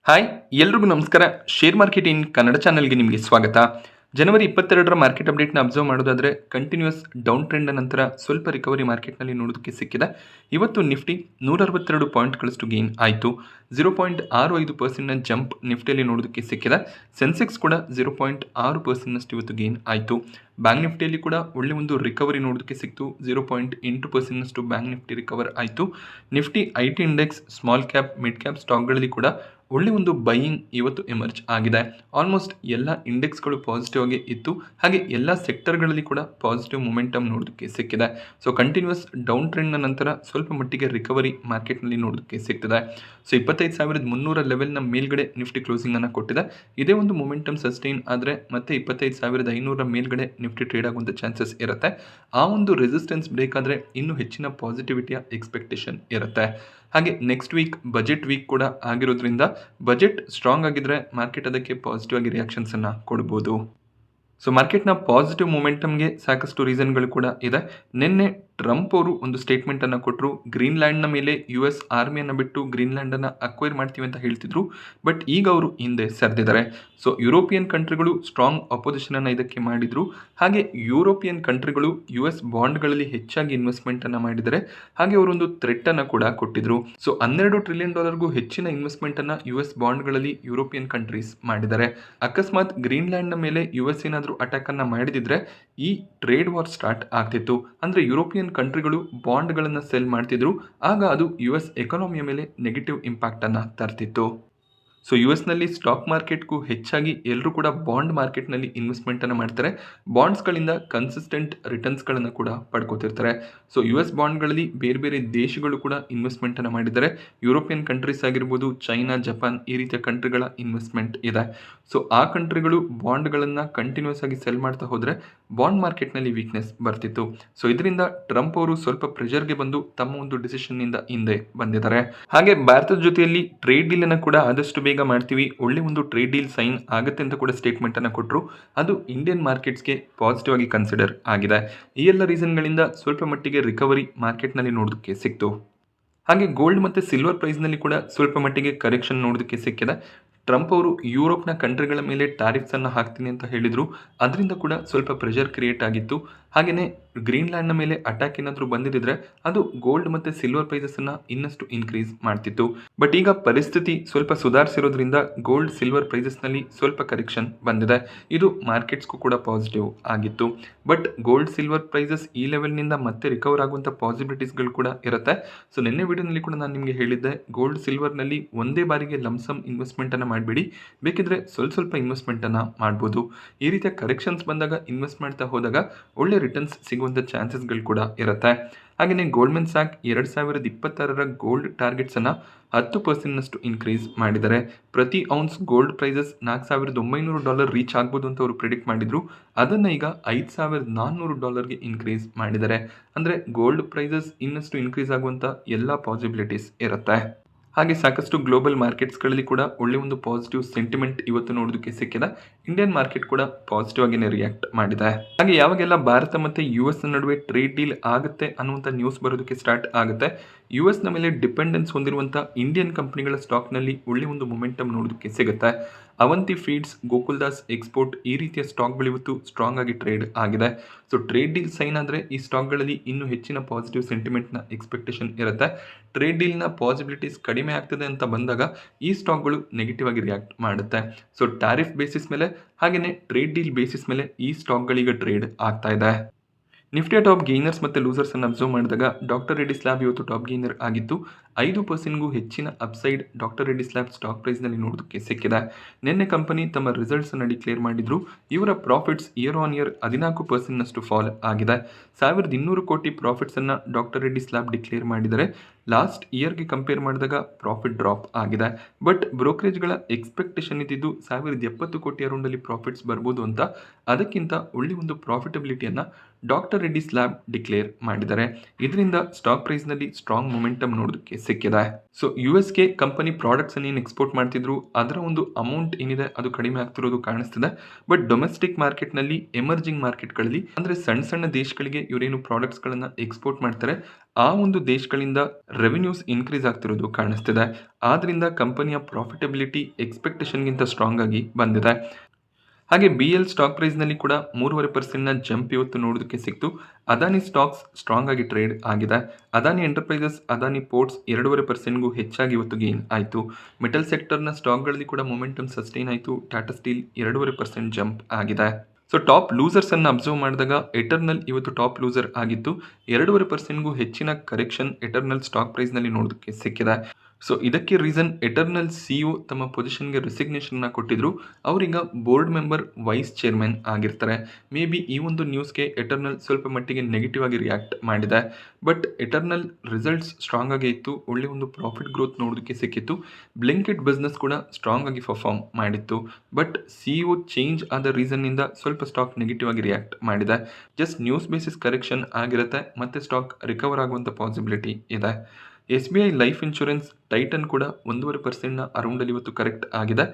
Hi ಎಲ್ರಿಗೂ ನಮಸ್ಕಾರ. Share market in Kannada ಚಾನಲ್ಗೆ ನಿಮಗೆ ಸ್ವಾಗತ. ಜನವರಿ 22ರ ಮಾರ್ಕೆಟ್ ಅಪ್ಡೇಟ್ನ ಅಬ್ಸರ್ವ್ ಮಾಡೋದಾದರೆ ಕಂಟಿನ್ಯೂಸ್ ಡೌನ್ ಟ್ರೆಂಡ್ ನಂತರ ಸ್ವಲ್ಪ ರಿಕವರಿ ಮಾರ್ಕೆಟ್ನಲ್ಲಿ ನೋಡೋದಕ್ಕೆ ಸಿಕ್ಕಿದೆ. ಇವತ್ತು ನಿಫ್ಟಿ 162 ಪಾಯಿಂಟ್ಗಳಷ್ಟು ಗೇನ್ ಆಯಿತು. 0.65% ಜಂಪ್ ನಿಫ್ಟಿಯಲ್ಲಿ ನೋಡೋದಕ್ಕೆ ಸಿಕ್ಕಿದೆ. ಸೆನ್ಸೆಕ್ಸ್ ಕೂಡ 0.6% ಇವತ್ತು ಗೇನ್ ಆಯಿತು. ಬ್ಯಾಂಕ್ ನಿಫ್ಟಿಯಲ್ಲಿ ಕೂಡ ಒಳ್ಳೆ ಒಂದು ರಿಕವರಿ ನೋಡೋದಕ್ಕೆ ಸಿಕ್ತು. 0.8% ಬ್ಯಾಂಕ್ ನಿಫ್ಟಿ ರಿಕವರ್ ಆಯಿತು. Nifty IT index small cap mid cap ಸ್ಟಾಕ್ಗಳಲ್ಲಿ ಕೂಡ ಒಳ್ಳೆ ಒಂದು ಬೈಯಿಂಗ್ ಇವತ್ತು ಎಮರ್ಜ್ ಆಗಿದೆ. ಆಲ್ಮೋಸ್ಟ್ ಎಲ್ಲ ಇಂಡೆಕ್ಸ್ಗಳು ಪಾಸಿಟಿವ್ ಆಗಿ ಇತ್ತು. ಹಾಗೆ ಎಲ್ಲ ಸೆಕ್ಟರ್ಗಳಲ್ಲಿ ಕೂಡ ಪಾಸಿಟಿವ್ ಮೊಮೆಂಟಮ್ ನೋಡೋದಕ್ಕೆ ಸಿಕ್ಕಿದೆ. ಸೊ ಕಂಟಿನ್ಯೂಸ್ ಡೌನ್ ಟ್ರೆಂಡ್ನ ನಂತರ ಸ್ವಲ್ಪ ಮಟ್ಟಿಗೆ ರಿಕವರಿ ಮಾರ್ಕೆಟ್ನಲ್ಲಿ ನೋಡೋದಕ್ಕೆ ಸಿಗ್ತದೆ. ಸೊ 25,300 ಲೆವೆಲ್ನ ಮೇಲ್ಗಡೆ ನಿಫ್ಟಿ ಕ್ಲೋಸಿಂಗ್ ಅನ್ನು ಕೊಟ್ಟಿದೆ. ಇದೇ ಒಂದು ಮೊಮೆಂಟಮ್ ಸಸ್ಟೈನ್ ಆದರೆ ಮತ್ತೆ 25,500 ಮೇಲ್ಗಡೆ ನಿಫ್ಟಿ ಟ್ರೇಡ್ ಆಗುವಂಥ ಚಾನ್ಸಸ್ ಇರುತ್ತೆ. ಆ ಒಂದು ರೆಸಿಸ್ಟೆನ್ಸ್ ಬ್ರೇಕ್ ಆದರೆ ಇನ್ನೂ ಹೆಚ್ಚಿನ ಪಾಸಿಟಿವಿಟಿಯ ಎಕ್ಸ್ಪೆಕ್ಟೇಷನ್ ಇರುತ್ತೆ. ಹಾಗೆ ನೆಕ್ಸ್ಟ್ ವೀಕ್ ಬಜೆಟ್ ವೀಕ್ ಕೂಡ ಆಗಿರೋದ್ರಿಂದ ಬಜೆಟ್ ಸ್ಟ್ರಾಂಗ್ ಆಗಿದ್ರೆ ಮಾರ್ಕೆಟ್ ಅದಕ್ಕೆ ಪಾಸಿಟಿವ್ ಆಗಿ ರಿಯಾಕ್ಷನ್ಸ್ ಅನ್ನ ಕೊಡ್ಬೋದು. ಸೊ ಮಾರ್ಕೆಟ್ನ ಪಾಸಿಟಿವ್ ಮೊಮೆಂಟಮ್ಗೆ ಸಾಕಷ್ಟು ರೀಸನ್ಗಳು ಕೂಡ ಇದೆ. ನಿನ್ನೆ ಟ್ರಂಪ್ ಅವರು ಒಂದು ಸ್ಟೇಟ್ಮೆಂಟ್ ಅನ್ನು ಕೊಟ್ಟರು. ಗ್ರೀನ್ಲ್ಯಾಂಡ್ನ ಮೇಲೆ US ಆರ್ಮಿಯನ್ನು ಬಿಟ್ಟು ಗ್ರೀನ್ಲ್ಯಾಂಡನ್ನು ಅಕ್ವೈರ್ ಮಾಡ್ತೀವಿ ಅಂತ ಹೇಳ್ತಿದ್ರು. ಬಟ್ ಈಗ ಅವರು ಹಿಂದೆ ಸರಿದಿದ್ದಾರೆ. ಸೊ ಯುರೋಪಿಯನ್ ಕಂಟ್ರಿಗಳು ಸ್ಟ್ರಾಂಗ್ ಅಪೋಸಿಷನ್ ಅನ್ನು ಇದಕ್ಕೆ ಮಾಡಿದ್ರು. ಹಾಗೆ ಯುರೋಪಿಯನ್ ಕಂಟ್ರಿಗಳು US ಬಾಂಡ್ಗಳಲ್ಲಿ ಹೆಚ್ಚಾಗಿ ಇನ್ವೆಸ್ಟ್ಮೆಂಟ್ ಅನ್ನು ಮಾಡಿದ್ದಾರೆ. ಹಾಗೆ ಅವರೊಂದು ಥ್ರೆಟ್ ಅನ್ನು ಕೂಡ ಕೊಟ್ಟಿದ್ರು. ಸೊ $12 ಟ್ರಿಲಿಯನ್ ಹೆಚ್ಚಿನ ಇನ್ವೆಸ್ಟ್ಮೆಂಟ್ ಅನ್ನು US ಬಾಂಡ್ಗಳಲ್ಲಿ ಯುರೋಪಿಯನ್ ಕಂಟ್ರೀಸ್ ಮಾಡಿದ್ದಾರೆ. ಅಕಸ್ಮಾತ್ ಗ್ರೀನ್ಲ್ಯಾಂಡ್ನ ಮೇಲೆ US ಏನಾದರೂ ಅಟ್ಯಾಕ್ ಅನ್ನ ಮಾಡಿದಿದ್ರೆ ಈ ಟ್ರೇಡ್ ವಾರ್ ಸ್ಟಾರ್ಟ್ ಆಗ್ತಿತ್ತು. ಅಂದ್ರೆ ಯುರೋಪಿಯನ್ ಕಂಟ್ರಿಗಳು ಬಾಂಡ್ಗಳನ್ನು ಸೆಲ್ ಮಾಡ್ತಿದ್ರು. ಆಗ ಅದು US ಎಕಾನಮಿಯ ಮೇಲೆ ನೆಗೆಟಿವ್ ಇಂಪ್ಯಾಕ್ಟ್ ಅನ್ನ ತರ್ತಿತ್ತು. ಸೊ US ಸ್ಟಾಕ್ ಮಾರ್ಕೆಟ್ಗೂ ಹೆಚ್ಚಾಗಿ ಎಲ್ಲರೂ ಕೂಡ ಬಾಂಡ್ ಮಾರ್ಕೆಟ್ನಲ್ಲಿ ಇನ್ವೆಸ್ಟ್ಮೆಂಟನ್ನು ಮಾಡ್ತಾರೆ. ಬಾಂಡ್ಸ್ಗಳಿಂದ ಕನ್ಸಿಸ್ಟೆಂಟ್ ರಿಟರ್ನ್ಸ್ಗಳನ್ನು ಕೂಡ ಪಡ್ಕೋತಿರ್ತಾರೆ. ಸೊ US ಬಾಂಡ್ಗಳಲ್ಲಿ ಬೇರೆ ಬೇರೆ ದೇಶಗಳು ಕೂಡ ಇನ್ವೆಸ್ಟ್ಮೆಂಟನ್ನು ಮಾಡಿದ್ದಾರೆ. ಯುರೋಪಿಯನ್ ಕಂಟ್ರೀಸ್ ಆಗಿರ್ಬೋದು, ಚೈನಾ, ಜಪಾನ್ ಈ ರೀತಿಯ ಕಂಟ್ರಿಗಳ ಇನ್ವೆಸ್ಟ್ಮೆಂಟ್ ಇದೆ. ಸೊ ಆ ಕಂಟ್ರಿಗಳು ಬಾಂಡ್ಗಳನ್ನು ಕಂಟಿನ್ಯೂಸ್ ಆಗಿ ಸೆಲ್ ಮಾಡ್ತಾ ಹೋದರೆ ಬಾಂಡ್ ಮಾರ್ಕೆಟ್ನಲ್ಲಿ ವೀಕ್ನೆಸ್ ಬರ್ತಿತ್ತು. ಸೊ ಇದರಿಂದ ಟ್ರಂಪ್ ಅವರು ಸ್ವಲ್ಪ ಪ್ರೆಷರ್ಗೆ ಬಂದು ತಮ್ಮ ಒಂದು ಡಿಸಿಷನ್ನಿಂದ ಹಿಂದೆ ಬಂದಿದ್ದಾರೆ. ಹಾಗೆ ಭಾರತದ ಜೊತೆಯಲ್ಲಿ ಟ್ರೇಡ್ ಡೀಲ್ ಅನ್ನು ಕೂಡ ಆದಷ್ಟು ಬೇಗ ಮಾಡ್ತೀವಿ, ಒಳ್ಳೆ ಒಂದು ಟ್ರೇಡ್ ಡೀಲ್ ಸೈನ್ ಆಗುತ್ತೆ ಅಂತ ಕೂಡ ಸ್ಟೇಟ್ಮೆಂಟ್ ಅನ್ನು ಕೊಟ್ಟರು. ಅದು ಇಂಡಿಯನ್ ಮಾರ್ಕೆಟ್ಸ್ಗೆ ಪಾಸಿಟಿವ್ ಆಗಿ ಕನ್ಸಿಡರ್ ಆಗಿದೆ. ಈ ಎಲ್ಲ ರೀಸನ್ಗಳಿಂದ ಸ್ವಲ್ಪ ಮಟ್ಟಿಗೆ ರಿಕವರಿ ಮಾರ್ಕೆಟ್ನಲ್ಲಿ ನೋಡೋದಕ್ಕೆ ಸಿಕ್ತು. ಹಾಗೆ ಗೋಲ್ಡ್ ಮತ್ತು ಸಿಲ್ವರ್ ಪ್ರೈಸ್ನಲ್ಲಿ ಕೂಡ ಸ್ವಲ್ಪ ಮಟ್ಟಿಗೆ ಕರೆಕ್ಷನ್ ನೋಡೋದಕ್ಕೆ ಸಿಕ್ಕಿದೆ. ಟ್ರಂಪ್ ಅವರು ಯುರೋಪ್ನ ಕಂಟ್ರಿಗಳ ಮೇಲೆ ಟ್ಯಾರಿಫ್ಸ್ ಅನ್ನು ಹಾಕ್ತೀನಿ ಅಂತ ಹೇಳಿದ್ರು. ಅದರಿಂದ ಕೂಡ ಸ್ವಲ್ಪ ಪ್ರೆಷರ್ ಕ್ರಿಯೇಟ್ ಆಗಿತ್ತು. ಹಾಗೆಯೇ ಗ್ರೀನ್ಲ್ಯಾಂಡ್ನ ಮೇಲೆ ಅಟ್ಯಾಕ್ ಏನಾದರೂ ಬಂದಿದ್ದರೆ ಅದು ಗೋಲ್ಡ್ ಮತ್ತು ಸಿಲ್ವರ್ ಪ್ರೈಸಸ್ಸನ್ನು ಇನ್ನಷ್ಟು ಇನ್ಕ್ರೀಸ್ ಮಾಡ್ತಿತ್ತು. ಬಟ್ ಈಗ ಪರಿಸ್ಥಿತಿ ಸ್ವಲ್ಪ ಸುಧಾರಿಸಿರೋದ್ರಿಂದ ಗೋಲ್ಡ್ ಸಿಲ್ವರ್ ಪ್ರೈಸಸ್ನಲ್ಲಿ ಸ್ವಲ್ಪ ಕರೆಕ್ಷನ್ ಬಂದಿದೆ. ಇದು ಮಾರ್ಕೆಟ್ಸ್ಗೂ ಕೂಡ ಪಾಸಿಟಿವ್ ಆಗಿತ್ತು. ಬಟ್ ಗೋಲ್ಡ್ ಸಿಲ್ವರ್ ಪ್ರೈಸಸ್ ಈ ಲೆವೆಲ್ನಿಂದ ಮತ್ತೆ ರಿಕವರ್ ಆಗುವಂಥ ಪಾಸಿಬಿಲಿಟೀಸ್ಗಳು ಕೂಡ ಇರುತ್ತೆ. ಸೊ ನಿನ್ನೆ ವಿಡಿಯೋನಲ್ಲಿ ಕೂಡ ನಾನು ನಿಮಗೆ ಹೇಳಿದ್ದೆ, ಗೋಲ್ಡ್ ಸಿಲ್ವರ್ನಲ್ಲಿ ಒಂದೇ ಬಾರಿಗೆ ಲಮ್ಸಮ್ ಇನ್ವೆಸ್ಟ್ಮೆಂಟನ್ನು ಮಾಡಬೇಡಿ, ಬೇಕಿದ್ರೆ ಸ್ವಲ್ಪ ಇನ್ವೆಸ್ಟ್ಮೆಂಟನ್ನು ಮಾಡ್ಬೋದು. ಈ ರೀತಿಯ ಕರೆಕ್ಷನ್ಸ್ ಬಂದಾಗ ಇನ್ವೆಸ್ಟ್ ಮಾಡ್ತಾ ಹೋದಾಗ ಒಳ್ಳೆ ರಿಟರ್ನ್ಸ್ ಸಿಗುವಂಥ ಚಾನ್ಸಸ್ಗಳು ಕೂಡ ಇರುತ್ತೆ. ಹಾಗೆಯೇ ಗೋಲ್ಡ್ಮನ್ ಸ್ಯಾಕ್ 2026ರ ಗೋಲ್ಡ್ ಟಾರ್ಗೆಟ್ಸನ್ನು 10% ಇನ್ಕ್ರೀಸ್ ಮಾಡಿದ್ದಾರೆ. ಪ್ರತಿ ಔನ್ಸ್ ಗೋಲ್ಡ್ ಪ್ರೈಸಸ್ $4,900 ರೀಚ್ ಆಗ್ಬೋದು ಅಂತ ಅವರು ಪ್ರಿಡಿಕ್ಟ್ ಮಾಡಿದ್ರು. ಅದನ್ನು ಈಗ $5,400ಗೆ ಇನ್ಕ್ರೀಸ್ ಮಾಡಿದ್ದಾರೆ. ಅಂದರೆ ಗೋಲ್ಡ್ ಪ್ರೈಸಸ್ ಇನ್ನಷ್ಟು ಇನ್ಕ್ರೀಸ್ ಆಗುವಂಥ ಎಲ್ಲ ಪಾಸಿಬಿಲಿಟೀಸ್ ಇರುತ್ತೆ. ಹಾಗೆ ಸಾಕಷ್ಟು ಗ್ಲೋಬಲ್ ಮಾರ್ಕೆಟ್ಸ್ಗಳಲ್ಲಿ ಕೂಡ ಒಳ್ಳೆ ಒಂದು ಪಾಸಿಟಿವ್ ಸೆಂಟಿಮೆಂಟ್ ಇವತ್ತು ನೋಡೋದಕ್ಕೆ ಸಿಕ್ಕಿದೆ. ಇಂಡಿಯನ್ ಮಾರ್ಕೆಟ್ ಕೂಡ ಪಾಸಿಟಿವ್ ಆಗಿನೇ ರಿಯಾಕ್ಟ್ ಮಾಡಿದೆ. ಹಾಗೆ ಯಾವಾಗೆಲ್ಲ ಭಾರತ ಮತ್ತು US ನಡುವೆ ಟ್ರೇಡ್ ಡೀಲ್ ಆಗುತ್ತೆ ಅನ್ನುವಂಥ ನ್ಯೂಸ್ ಬರೋದಕ್ಕೆ ಸ್ಟಾರ್ಟ್ ಆಗುತ್ತೆ, US ಮೇಲೆ ಡಿಪೆಂಡೆನ್ಸ್ ಹೊಂದಿರುವಂಥ ಇಂಡಿಯನ್ ಕಂಪನಿಗಳ ಸ್ಟಾಕ್ನಲ್ಲಿ ಒಳ್ಳೆ ಒಂದು ಮೊಮೆಂಟಮ್ ನೋಡೋದಕ್ಕೆ ಸಿಗುತ್ತೆ. ಅವಂತಿ ಫೀಡ್ಸ್, ಗೋಕುಲ್ದಾಸ್ ಎಕ್ಸ್ಪೋರ್ಟ್ ಈ ರೀತಿಯ ಸ್ಟಾಕ್ಗಳು ಇವತ್ತು ಸ್ಟ್ರಾಂಗ್ ಆಗಿ ಟ್ರೇಡ್ ಆಗಿದೆ. ಸೊ ಟ್ರೇಡ್ ಡೀಲ್ ಸೈನ್ ಆದರೆ ಈ ಸ್ಟಾಕ್ಗಳಲ್ಲಿ ಇನ್ನೂ ಹೆಚ್ಚಿನ ಪಾಸಿಟಿವ್ ಸೆಂಟಿಮೆಂಟ್ನ ಎಕ್ಸ್ಪೆಕ್ಟೇಷನ್ ಇರುತ್ತೆ. ಟ್ರೇಡ್ ಡೀಲ್ನ ಪಾಸಿಬಿಲಿಟೀಸ್ ಕಡಿಮೆ ಆಗ್ತದೆ ಅಂತ ಬಂದಾಗ ಈ ಸ್ಟಾಕ್ಗಳು ನೆಗೆಟಿವ್ ಆಗಿ ರಿಯಾಕ್ಟ್ ಮಾಡುತ್ತೆ. ಸೊ ಟ್ಯಾರಿಫ್ ಬೇಸಿಸ್ ಮೇಲೆ ಹಾಗೆಯೇ ಟ್ರೇಡ್ ಡೀಲ್ ಬೇಸಿಸ್ ಮೇಲೆ ಈ ಸ್ಟಾಕ್ಗಳೀಗ ಟ್ರೇಡ್ ಆಗ್ತಾ ಇದೆ. ನಿಫ್ಟಿಯ ಟಾಪ್ ಗೇನರ್ಸ್ ಮತ್ತು ಲೂಸರ್ಸ್ ಅನ್ನು ಅಬ್ಸರ್ವ್ ಮಾಡಿದಾಗ ಡಾಕ್ಟರ್ ರೆಡ್ಡಿಸ್ ಲ್ಯಾಬ್ ಇವತ್ತು ಟಾಪ್ ಗೇನರ್ ಆಗಿತ್ತು. 5%ಗೂ ಹೆಚ್ಚಿನ upside doctor Reddy's lab stock ಪ್ರೈಸ್ನಲ್ಲಿ ನೋಡೋದಕ್ಕೆ ಸಿಕ್ಕಿದೆ. ನಿನ್ನೆ ಕಂಪನಿ ತಮ್ಮ ರಿಸಲ್ಟ್ಸ್ ಅನ್ನು ಡಿಕ್ಲೇರ್ ಮಾಡಿದ್ರು. ಇವರ profits year on year 14% fall ಆಗಿದೆ. 1,200 ಕೋಟಿ ಪ್ರಾಫಿಟ್ಸ್ ಅನ್ನು ಡಾಕ್ಟರ್ ರೆಡ್ಡಿಸ್ ಲ್ಯಾಬ್ ಡಿಕ್ಲೇರ್ ಮಾಡಿದರೆ ಲಾಸ್ಟ್ ಇಯರ್ಗೆ ಕಂಪೇರ್ ಮಾಡಿದಾಗ ಪ್ರಾಫಿಟ್ ಡ್ರಾಪ್ ಆಗಿದೆ. ಬಟ್ ಬ್ರೋಕರೇಜ್ಗಳ ಎಕ್ಸ್ಪೆಕ್ಟೇಷನ್ ಇದ್ದಿದ್ದು 1,070 ಕೋಟಿ ಅರೌಂಡಲ್ಲಿ ಪ್ರಾಫಿಟ್ಸ್ ಬರ್ಬೋದು ಅಂತ. ಅದಕ್ಕಿಂತ ಒಳ್ಳೆ ಒಂದು ಪ್ರಾಫಿಟಬಿಲಿಟಿಯನ್ನು ಡಾಕ್ಟರ್ ರೆಡ್ಡಿಸ್ ಲ್ಯಾಬ್ ಡಿಕ್ಲೇರ್ ಮಾಡಿದ್ದಾರೆ. ಇದರಿಂದ ಸ್ಟಾಕ್ ಪ್ರೈಸ್ನಲ್ಲಿ ಸ್ಟ್ರಾಂಗ್ ಮೊಮೆಂಟಮ್ ನೋಡೋದಕ್ಕೆ ಸಿಕ್ಕಿದೆ. ಸೊ ಯುಎಸ್ಗೆ ಕಂಪನಿ ಪ್ರಾಡಕ್ಟ್ಸ್ ಅನ್ನು ಏನು ಎಕ್ಸ್ಪೋರ್ಟ್ ಮಾಡ್ತಿದ್ರು ಅದರ ಒಂದು ಅಮೌಂಟ್ ಏನಿದೆ ಅದು ಕಡಿಮೆ ಆಗ್ತಿರೋದು ಕಾಣಿಸ್ತಿದೆ. ಬಟ್ ಡೊಮೆಸ್ಟಿಕ್ ಮಾರ್ಕೆಟ್ನಲ್ಲಿ ಎಮರ್ಜಿಂಗ್ ಮಾರ್ಕೆಟ್ಗಳಲ್ಲಿ ಅಂದರೆ ಸಣ್ಣ ಸಣ್ಣ ದೇಶಗಳಿಗೆ ಇವರೇನು ಪ್ರಾಡಕ್ಟ್ಸ್ಗಳನ್ನು ಎಕ್ಸ್ಪೋರ್ಟ್ ಮಾಡ್ತಾರೆ ಆ ಒಂದು ದೇಶಗಳಿಂದ ರೆವಿನ್ಯೂಸ್ ಇನ್ಕ್ರೀಸ್ ಆಗ್ತಿರೋದು ಕಾಣಿಸ್ತಿದೆ. ಆದ್ರಿಂದ ಕಂಪನಿಯ ಪ್ರಾಫಿಟಬಿಲಿಟಿ ಎಕ್ಸ್ಪೆಕ್ಟೇಷನ್ಗಿಂತ ಸ್ಟ್ರಾಂಗ್ ಆಗಿ ಬಂದಿದೆ. ಹಾಗೆ BL ಸ್ಟಾಕ್ ಪ್ರೈಸ್ನಲ್ಲಿ ಕೂಡ 3.5% ಜಂಪ್ ಇವತ್ತು ನೋಡೋದಕ್ಕೆ ಸಿಕ್ತು. ಅದಾನಿ ಸ್ಟಾಕ್ಸ್ ಸ್ಟ್ರಾಂಗ್ ಆಗಿ ಟ್ರೇಡ್ ಆಗಿದೆ. ಅದಾನಿ ಎಂಟರ್ಪ್ರೈಸಸ್, ಅದಾನಿ ಪೋರ್ಟ್ಸ್ 2.5%ಗೂ ಹೆಚ್ಚಾಗಿ ಇವತ್ತು ಗೇನ್ ಆಯಿತು. ಮೆಟಲ್ ಸೆಕ್ಟರ್ನ ಸ್ಟಾಕ್ಗಳಲ್ಲಿ ಕೂಡ ಮೊಮೆಂಟಮ್ ಸಸ್ಟೈನ್ ಆಯಿತು. ಟಾಟಾ ಸ್ಟೀಲ್ 2.5% ಜಂಪ್ ಆಗಿದೆ. ಸೊ ಟಾಪ್ ಲೂಸರ್ಸ್ ಅನ್ನು ಅಬ್ಸರ್ವ್ ಮಾಡಿದಾಗ ಎಟರ್ನಲ್ ಇವತ್ತು ಟಾಪ್ ಲೂಸರ್ ಆಗಿತ್ತು. 2.5%ಗೂ ಹೆಚ್ಚಿನ ಕರೆಕ್ಷನ್ ಎಟರ್ನಲ್ ಸ್ಟಾಕ್ ಪ್ರೈಸ್ನಲ್ಲಿ ನೋಡೋದಕ್ಕೆ ಸಿಕ್ಕಿದೆ. ಸೊ ಇದಕ್ಕೆ ರೀಸನ್ ಎಟರ್ನಲ್ CEO ತಮ್ಮ ಪೊಸಿಷನ್ಗೆ ರೆಸಿಗ್ನೇಷನ್ನ ಕೊಟ್ಟಿದ್ರು. ಅವರೀಗ ಬೋರ್ಡ್ ಮೆಂಬರ್ ವೈಸ್ ಚೇರ್ಮನ್ ಆಗಿರ್ತಾರೆ. ಮೇ ಬಿ ಈ ಒಂದು ನ್ಯೂಸ್ಗೆ ಎಟರ್ನಲ್ ಸ್ವಲ್ಪ ಮಟ್ಟಿಗೆ ನೆಗೆಟಿವ್ ಆಗಿ ರಿಯಾಕ್ಟ್ ಮಾಡಿದೆ. ಬಟ್ ಎಟರ್ನಲ್ ರಿಸಲ್ಟ್ಸ್ ಸ್ಟ್ರಾಂಗ್ ಆಗೇ ಇತ್ತು. ಒಳ್ಳೆ ಒಂದು ಪ್ರಾಫಿಟ್ ಗ್ರೋತ್ ನೋಡೋದಕ್ಕೆ ಸಿಕ್ಕಿತ್ತು. ಬ್ಲಿಂಕಿಟ್ ಬಿಸ್ನೆಸ್ ಕೂಡ ಸ್ಟ್ರಾಂಗ್ ಆಗಿ ಪರ್ಫಾರ್ಮ್ ಮಾಡಿತ್ತು. ಬಟ್ CEO ಚೇಂಜ್ ಆದ ರೀಸನ್ನಿಂದ ಸ್ವಲ್ಪ ಸ್ಟಾಕ್ ನೆಗೆಟಿವ್ ಆಗಿ ರಿಯಾಕ್ಟ್ ಮಾಡಿದೆ. ಜಸ್ಟ್ ನ್ಯೂಸ್ ಬೇಸಿಸ್ ಕರೆಕ್ಷನ್ ಆಗಿರುತ್ತೆ, ಮತ್ತೆ ಸ್ಟಾಕ್ ರಿಕವರ್ ಆಗುವಂಥ ಪಾಸಿಬಿಲಿಟಿ ಇದೆ. SBI ಲೈಫ್ ಇನ್ಶೂರೆನ್ಸ್ ಟೈಟನ್ ಕೂಡ 1.5%ನ ಅರೌಂಡಲ್ಲಿ ಇವತ್ತು ಕರೆಕ್ಟ್ ಆಗಿದೆ.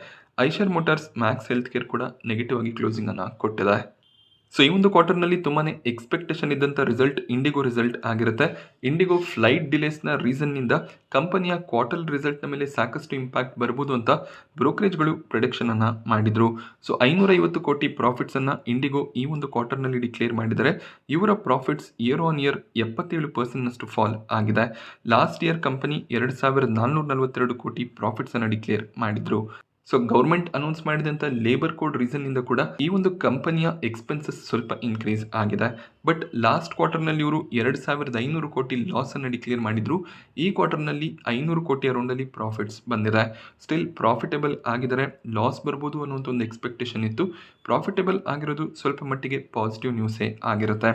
Eicher motors, Max health care ಕೂಡ ನೆಗೆಟಿವ್ ಆಗಿ ಕ್ಲೋಸಿಂಗ್ ಅನ್ನು ಕೊಟ್ಟಿದೆ. ಸೊ ಈ ಒಂದು ಕ್ವಾರ್ಟರ್ನಲ್ಲಿ ತುಂಬಾ ಎಕ್ಸ್ಪೆಕ್ಟೇಷನ್ ಇದ್ದಂಥ ರಿಸಲ್ಟ್ ಇಂಡಿಗೋ ರಿಸಲ್ಟ್ ಆಗಿರುತ್ತೆ. ಇಂಡಿಗೋ ಫ್ಲೈಟ್ ಡಿಲೇಸ್ನ ರೀಸನ್ನಿಂದ ಕಂಪನಿಯ ಕ್ವಾರ್ಟರ್ ರಿಸಲ್ಟ್ನ ಮೇಲೆ ಸಾಕಷ್ಟು ಇಂಪ್ಯಾಕ್ಟ್ ಬರ್ಬೋದು ಅಂತ ಬ್ರೋಕರೇಜ್ಗಳು ಪ್ರಿಡಿಕ್ಷನ್ ಅನ್ನು ಮಾಡಿದ್ರು. ಸೊ 550 ಕೋಟಿ ಪ್ರಾಫಿಟ್ಸನ್ನು ಇಂಡಿಗೋ ಈ ಒಂದು ಕ್ವಾರ್ಟರ್ನಲ್ಲಿ ಡಿಕ್ಲೇರ್ ಮಾಡಿದರೆ ಇವರ profits year on year 77% fall ಆಗಿದೆ. ಲಾಸ್ಟ್ ಇಯರ್ ಕಂಪನಿ 2442 ಕೋಟಿ ಪ್ರಾಫಿಟ್ಸನ್ನು ಡಿಕ್ಲೇರ್ ಮಾಡಿದ್ರು. ಸೊ ಗೌರ್ಮೆಂಟ್ ಅನೌನ್ಸ್ ಮಾಡಿದಂಥ ಲೇಬರ್ ಕೋಡ್ ರೀಸನ್ನಿಂದ ಕೂಡ ಈ ಒಂದು ಕಂಪನಿಯ ಎಕ್ಸ್ಪೆನ್ಸಸ್ ಸ್ವಲ್ಪ ಇನ್ಕ್ರೀಸ್ ಆಗಿದೆ. ಬಟ್ ಲಾಸ್ಟ್ ಕ್ವಾರ್ಟರ್ನಲ್ಲಿ ಇವರು 2500 ಕೋಟಿ ಲಾಸನ್ನು ಡಿಕ್ಲೇರ್ ಮಾಡಿದ್ರು. ಈ ಕ್ವಾರ್ಟರ್ನಲ್ಲಿ 500 ಕೋಟಿ ಅರೌಂಡಲ್ಲಿ ಪ್ರಾಫಿಟ್ಸ್ ಬಂದಿದೆ. ಸ್ಟಿಲ್ ಪ್ರಾಫಿಟೇಬಲ್ ಆಗಿದ್ದಾರೆ. ಲಾಸ್ ಬರ್ಬೋದು ಅನ್ನೋಂಥ ಒಂದು ಎಕ್ಸ್ಪೆಕ್ಟೇಷನ್ ಇತ್ತು. ಪ್ರಾಫಿಟೇಬಲ್ ಆಗಿರೋದು ಸ್ವಲ್ಪ ಮಟ್ಟಿಗೆ ಪಾಸಿಟಿವ್ ನ್ಯೂಸೇ ಆಗಿರುತ್ತೆ.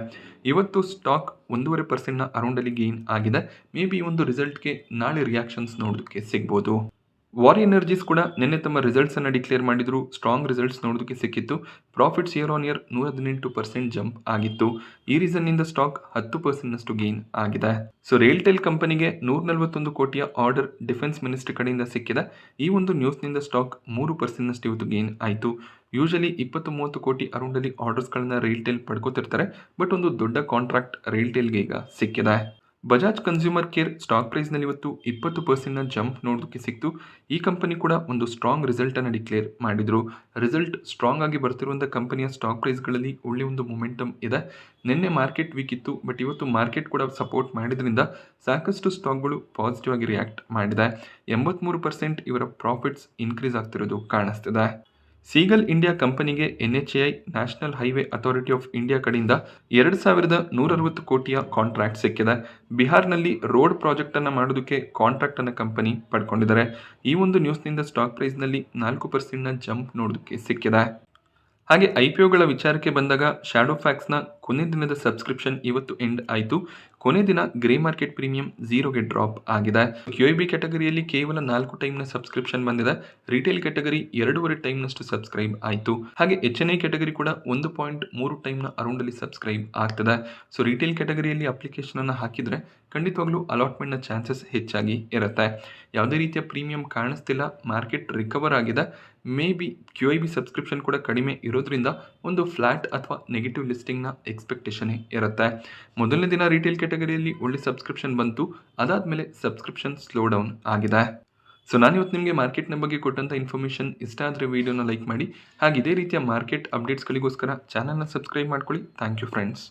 ಇವತ್ತು ಸ್ಟಾಕ್ 1.5%ನ ಅರೌಂಡಲ್ಲಿ ಗೇನ್ ಆಗಿದೆ. ಮೇ ಬಿ ಈ ಒಂದು ರಿಸಲ್ಟ್ಗೆ ನಾಳೆ ರಿಯಾಕ್ಷನ್ಸ್ ನೋಡೋದಕ್ಕೆ ಸಿಗ್ಬೋದು. ವಾರಿ ಎನರ್ಜೀಸ್ ಕೂಡ ನಿನ್ನೆ ತಮ್ಮ ರಿಸಲ್ಟ್ಸನ್ನು ಡಿಕ್ಲೇರ್ ಮಾಡಿದ್ರು. ಸ್ಟ್ರಾಂಗ್ ರಿಸಲ್ಟ್ಸ್ ನೋಡೋದಕ್ಕೆ ಸಿಕ್ಕಿತ್ತು. Profits year on year 118% jump ಆಗಿತ್ತು. ಈ ರೀಸನ್ನಿಂದ ಸ್ಟಾಕ್ 10%ನಷ್ಟು ಗೇನ್ ಆಗಿದೆ. ಸೊ ರೇಲ್ಟೆಲ್ ಕಂಪನಿಗೆ 141 ಕೋಟಿಯ ಆರ್ಡರ್ ಡಿಫೆನ್ಸ್ ಮಿನಿಸ್ಟ್ರಿ ಕಡೆಯಿಂದ ಸಿಕ್ಕಿದೆ. ಈ ಒಂದು ನ್ಯೂಸ್ನಿಂದ ಸ್ಟಾಕ್ 3%ನಷ್ಟು ಇವತ್ತು ಗೇನ್ ಆಯಿತು. ಯೂಶಲಿ 20-30 ಕೋಟಿ ಅರೌಂಡಲ್ಲಿ ಆರ್ಡರ್ಸ್ಗಳನ್ನ ರೇಲ್ಟೆಲ್ ಪಡ್ಕೋತಿರ್ತಾರೆ. ಬಟ್ ಒಂದು ದೊಡ್ಡ ಕಾಂಟ್ರಾಕ್ಟ್ ರೇಲ್ಟೆಲ್ಗೆ ಈಗ ಸಿಕ್ಕಿದೆ. ಬಜಾಜ್ ಕನ್ಸ್ಯೂಮರ್ ಕೇರ್ ಸ್ಟಾಕ್ ಪ್ರೈಸ್ನಲ್ಲಿ ಇವತ್ತು 20%ನ ಜಂಪ್ ನೋಡೋದಕ್ಕೆ ಸಿಕ್ತು. ಈ ಕಂಪನಿ ಕೂಡ ಒಂದು ಸ್ಟ್ರಾಂಗ್ ರಿಸಲ್ಟನ್ನು ಡಿಕ್ಲೇರ್ ಮಾಡಿದರು. ರಿಸಲ್ಟ್ ಸ್ಟ್ರಾಂಗ್ ಆಗಿ ಬರ್ತಿರುವಂಥ ಕಂಪನಿಯ ಸ್ಟಾಕ್ ಪ್ರೈಸ್ಗಳಲ್ಲಿ ಒಳ್ಳೆಯ ಒಂದು ಮೊಮೆಂಟಮ್ ಇದೆ. ನಿನ್ನೆ ಮಾರ್ಕೆಟ್ ವೀಕ್ ಇತ್ತು, ಬಟ್ ಇವತ್ತು ಮಾರ್ಕೆಟ್ ಕೂಡ ಸಪೋರ್ಟ್ ಮಾಡಿದ್ರಿಂದ ಸಾಕಷ್ಟು ಸ್ಟಾಕ್ಗಳು ಪಾಸಿಟಿವ್ ಆಗಿ ರಿಯಾಕ್ಟ್ ಮಾಡಿದೆ. 83% ಇವರ ಪ್ರಾಫಿಟ್ಸ್ ಇನ್ಕ್ರೀಸ್ ಆಗ್ತಿರೋದು ಕಾಣಿಸ್ತಿದೆ. ಸೀಗಲ್ ಇಂಡಿಯಾ ಕಂಪನಿಗೆ NHAI national highway authority of India ಕಡೆಯಿಂದ 2160 ಕೋಟಿಯ ಕಾಂಟ್ರಾಕ್ಟ್ ಸಿಕ್ಕಿದೆ. ಬಿಹಾರ್ನಲ್ಲಿ ರೋಡ್ ಪ್ರಾಜೆಕ್ಟನ್ನು ಮಾಡೋದಕ್ಕೆ ಕಾಂಟ್ರಾಕ್ಟನ್ನು ಕಂಪನಿ ಪಡ್ಕೊಂಡಿದ್ದಾರೆ. ಈ ಒಂದು ನ್ಯೂಸ್ನಿಂದ ಸ್ಟಾಕ್ ಪ್ರೈಸ್ನಲ್ಲಿ 4%ನ ಜಂಪ್ ನೋಡೋದಕ್ಕೆ ಸಿಕ್ಕಿದೆ. ಹಾಗೆ IPOಗಳ ವಿಚಾರಕ್ಕೆ ಬಂದಾಗ ಶಾಡೋ ಫ್ಯಾಕ್ಸ್ನ ಕೊನೆ ದಿನದ ಸಬ್ಸ್ಕ್ರಿಪ್ಷನ್ ಇವತ್ತು ಎಂಡ್ ಆಯಿತು. ಕೊನೆ ದಿನ ಗ್ರೇ ಮಾರ್ಕೆಟ್ ಪ್ರೀಮಿಯಂ 0ಗೆ ಡ್ರಾಪ್ ಆಗಿದೆ. QIB ಕ್ಯಾಟಗರಿಯಲ್ಲಿ ಕೇವಲ 4 ಟೈಮ್ನ ಸಬ್ಸ್ಕ್ರಿಪ್ಷನ್ ಬಂದಿದೆ. ರಿಟೇಲ್ ಕ್ಯಾಟಗರಿ 2.5 ಟೈಮ್ನಷ್ಟು ಸಬ್ಸ್ಕ್ರೈಬ್ ಆಯಿತು. ಹಾಗೆ HNI ಕ್ಯಾಟಗರಿ ಕೂಡ 1.3 ಟೈಮ್ನ ಅರೌಂಡಲ್ಲಿ ಸಬ್ಸ್ಕ್ರೈಬ್ ಆಗ್ತದೆ. ಸೊ ರಿಟೇಲ್ ಕ್ಯಾಟಗರಿಯಲ್ಲಿ ಅಪ್ಲಿಕೇಶನನ್ನು ಹಾಕಿದರೆ ಖಂಡಿತವಾಗ್ಲೂ ಅಲಾಟ್ಮೆಂಟ್ನ ಚಾನ್ಸಸ್ ಹೆಚ್ಚಾಗಿ ಇರುತ್ತೆ. ಯಾವುದೇ ರೀತಿಯ ಪ್ರೀಮಿಯಂ ಕಾಣಿಸ್ತಿಲ್ಲ. ಮಾರ್ಕೆಟ್ ರಿಕವರ್ ಆಗಿದೆ. ಮೇ ಬಿ QIB ಸಬ್ಸ್ಕ್ರಿಪ್ಷನ್ ಕೂಡ ಕಡಿಮೆ ಇರೋದ್ರಿಂದ ಒಂದು ಫ್ಲಾಟ್ ಅಥವಾ ನೆಗೆಟಿವ್ ಲಿಸ್ಟಿಂಗ್ನ ಎಕ್ಸ್ಪೆಕ್ಟೇಷನ್ ಇರುತ್ತೆ. ಮೊದಲನೇ ದಿನ ರಿಟೇಲ್ ಕ್ಯಾಟಗರಿಯಲ್ಲಿ ಒಳ್ಳೆ ಸಬ್ಸ್ಕ್ರಿಪ್ಷನ್ ಬಂತು. ಅದಾದಮೇಲೆ ಸಬ್ಸ್ಕ್ರಿಪ್ಷನ್ ಸ್ಲೋ ಡೌನ್ ಆಗಿದೆ. ಸೊ ನಾನಿವತ್ತು ನಿಮಗೆ ಮಾರ್ಕೆಟ್ನ ಬಗ್ಗೆ ಕೊಟ್ಟಂಥ ಇನ್ಫಾರ್ಮೇಷನ್ ಇಷ್ಟ ಆದರೆ ವಿಡಿಯೋನ ಲೈಕ್ ಮಾಡಿ. ಹಾಗೆ ಇದೇ ರೀತಿಯ ಮಾರ್ಕೆಟ್ ಅಪ್ಡೇಟ್ಸ್ಗಳಿಗೋಸ್ಕರ ಚಾನಲ್ನ ಸಬ್ಸ್ಕ್ರೈಬ್ ಮಾಡ್ಕೊಳ್ಳಿ. Thank you friends.